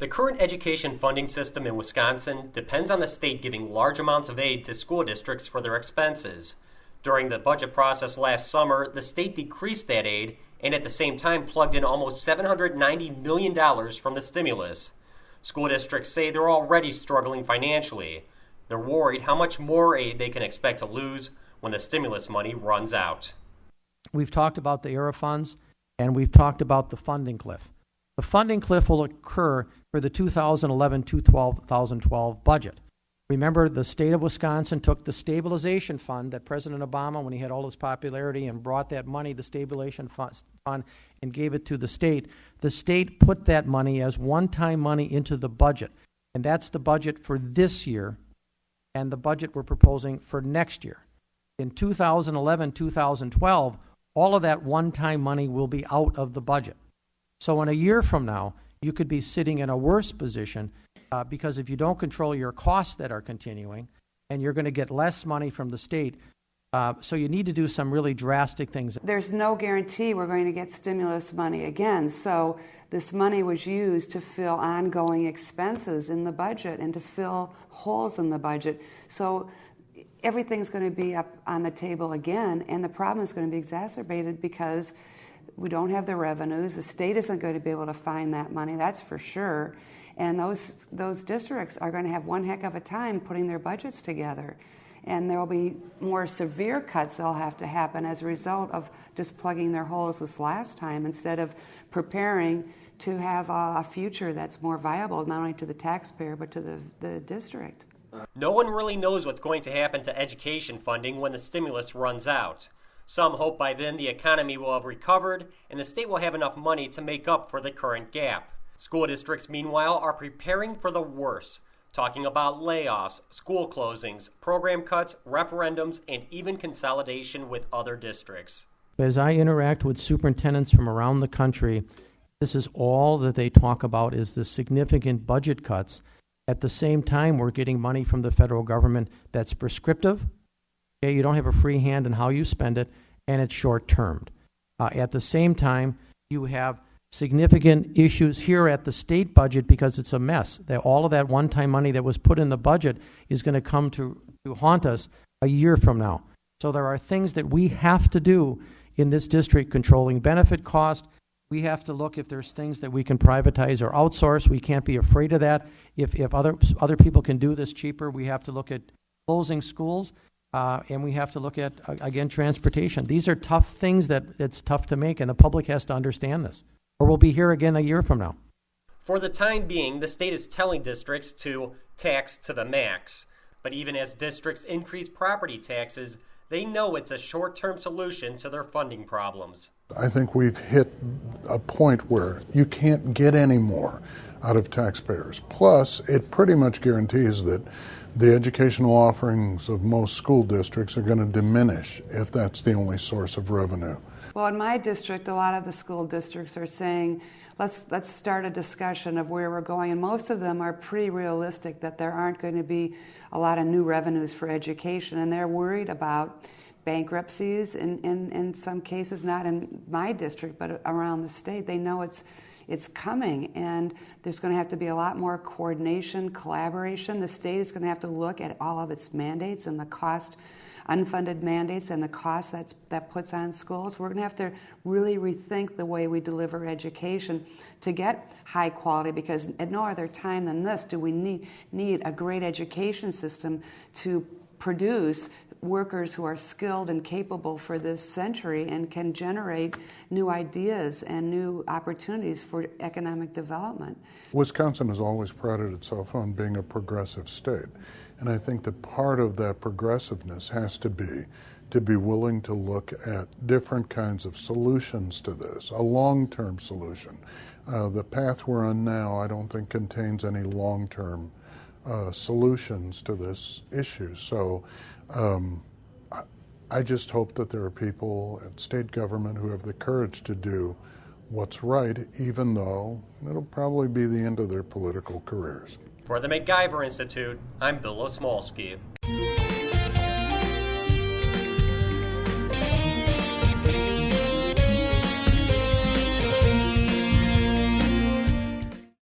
The current education funding system in Wisconsin depends on the state giving large amounts of aid to school districts for their expenses. During the budget process last summer, the state decreased that aid and at the same time plugged in almost $790 million from the stimulus. School districts say they're already struggling financially. They're worried how much more aid they can expect to lose when the stimulus money runs out. We've talked about the ERA funds, and we've talked about the funding cliff. The funding cliff will occur for the 2011-2012 budget. Remember, the state of Wisconsin took the stabilization fund that President Obama, when he had all his popularity and brought that money, the stabilization fund, and gave it to the state. The state put that money as one-time money into the budget, and that's the budget for this year and the budget we're proposing for next year. In 2011-2012, all of that one-time money will be out of the budget. So in a year from now, you could be sitting in a worse position because if you don't control your costs that are continuing, and you're going to get less money from the state, so you need to do some really drastic things. There's no guarantee we're going to get stimulus money again, so this money was used to fill ongoing expenses in the budget and to fill holes in the budget. So everything's going to be up on the table again, and the problem is going to be exacerbated because we don't have the revenues. The state isn't going to be able to find that money, that's for sure. And those districts are going to have one heck of a time putting their budgets together. And there will be more severe cuts that'll have to happen as a result of just plugging their holes this last time instead of preparing to have a future that's more viable, not only to the taxpayer but to the district. No one really knows what's going to happen to education funding when the stimulus runs out. Some hope by then the economy will have recovered and the state will have enough money to make up for the current gap. School districts, meanwhile, are preparing for the worst, talking about layoffs, school closings, program cuts, referendums, and even consolidation with other districts. As I interact with superintendents from around the country, this is all that they talk about is the significant budget cuts. At the same time, we're getting money from the federal government that's prescriptive. Okay, you don't have a free hand in how you spend it, and it's short-termed. At the same time, you have significant issues here at the state budget because it's a mess. All of that one-time money that was put in the budget is going to come to haunt us a year from now. So there are things that we have to do in this district, controlling benefit cost. We have to look if there's things that we can privatize or outsource. We can't be afraid of that. If other people can do this cheaper, we have to look at closing schools, and we have to look at, again, transportation. These are tough things that it's tough to make, and the public has to understand this, or we'll be here again a year from now. For the time being, the state is telling districts to tax to the max. But even as districts increase property taxes, they know it's a short-term solution to their funding problems. I think we've hit a point where you can't get any more out of taxpayers. Plus, it pretty much guarantees that the educational offerings of most school districts are going to diminish if that's the only source of revenue. Well, in my district, a lot of the school districts are saying, let's start a discussion of where we're going, and most of them are pretty realistic that there aren't going to be a lot of new revenues for education, and they're worried about bankruptcies in some cases, not in my district, but around the state. They know it's coming, and there's going to have to be a lot more coordination, collaboration. The state is going to have to look at all of its mandates and the cost, unfunded mandates, and the cost that puts on schools. We're going to have to really rethink the way we deliver education to get high quality, because at no other time than this do we need a great education system to produce workers who are skilled and capable for this century and can generate new ideas and new opportunities for economic development. Wisconsin has always prided itself on being a progressive state, and I think that part of that progressiveness has to be willing to look at different kinds of solutions to this, a long-term solution. The path we're on now, I don't think contains any long-term solutions to this issue. So I just hope that there are people at state government who have the courage to do what's right, even though it'll probably be the end of their political careers. For the MacGyver Institute, I'm Bill Osmolsky.